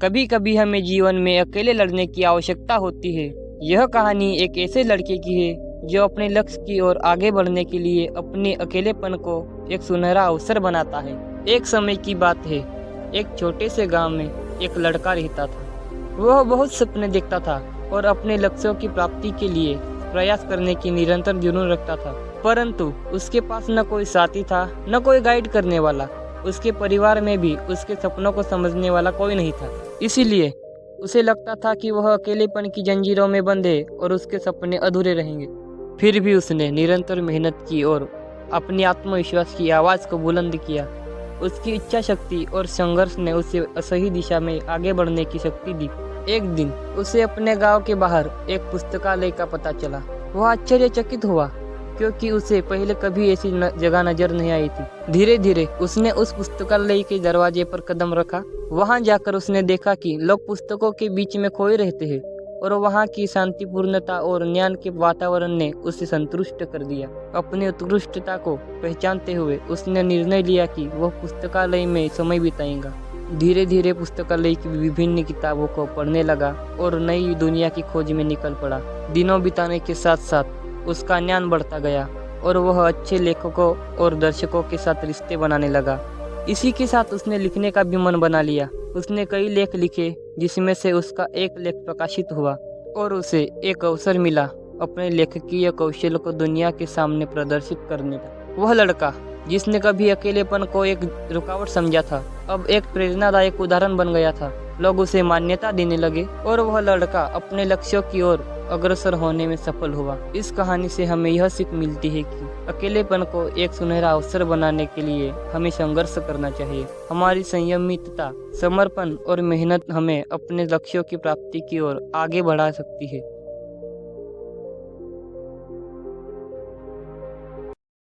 कभी कभी हमें जीवन में अकेले लड़ने की आवश्यकता होती है। यह कहानी एक ऐसे लड़के की है जो अपने लक्ष्य की ओर आगे बढ़ने के लिए अपने अकेलेपन को एक सुनहरा अवसर बनाता है। एक समय की बात है, एक छोटे से गांव में एक लड़का रहता था। वह बहुत सपने देखता था और अपने लक्ष्यों की प्राप्ति के लिए प्रयास करने की निरंतर जुनून रखता था, परंतु उसके पास न कोई साथी था, न कोई गाइड करने वाला। उसके परिवार में भी उसके सपनों को समझने वाला कोई नहीं था। इसीलिए उसे लगता था कि वह अकेलेपन की जंजीरों में बंद है और उसके सपने अधूरे रहेंगे। फिर भी उसने निरंतर मेहनत की और अपने आत्मविश्वास की आवाज़ को बुलंद किया। उसकी इच्छा शक्ति और संघर्ष ने उसे सही दिशा में आगे बढ़ने की शक्ति दी। एक दिन उसे अपने गांव के बाहर एक पुस्तकालय का पता चला। वह आश्चर्यचकित हुआ, क्योंकि उसे पहले कभी ऐसी जगह नजर नहीं आई थी। धीरे धीरे उसने उस पुस्तकालय के दरवाजे पर कदम रखा। वहां जाकर उसने देखा कि लोग पुस्तकों के बीच में खोए रहते हैं और वहां की शांतिपूर्णता और ज्ञान के वातावरण ने उसे संतुष्ट कर दिया। अपनी उत्कृष्टता को पहचानते हुए उसने निर्णय लिया कि वह पुस्तकालय में समय बिताएगा। धीरे धीरे पुस्तकालय की विभिन्न किताबों को पढ़ने लगा और नई दुनिया की खोज में निकल पड़ा। दिनों बिताने के साथ साथ उसका ज्ञान बढ़ता गया और वह अच्छे लेखकों और दर्शकों के साथ रिश्ते बनाने लगा। इसी के साथ उसने लिखने का भी मन बना लिया। उसने कई लेख लिखे, जिसमें से उसका एक लेख प्रकाशित हुआ और उसे एक अवसर मिला अपने लेखकीय कौशल को दुनिया के सामने प्रदर्शित करने का। वह लड़का जिसने कभी अकेलेपन को एक रुकावट समझा था, अब एक प्रेरणादायक उदाहरण बन गया था। लोग उसे मान्यता देने लगे और वह लड़का अपने लक्ष्यों की ओर अग्रसर होने में सफल हुआ। इस कहानी से हमें यह सीख मिलती है कि अकेलेपन को एक सुनहरा अवसर बनाने के लिए हमें संघर्ष करना चाहिए। हमारी संयमितता, समर्पण और मेहनत हमें अपने लक्ष्यों की प्राप्ति की ओर आगे बढ़ा सकती है।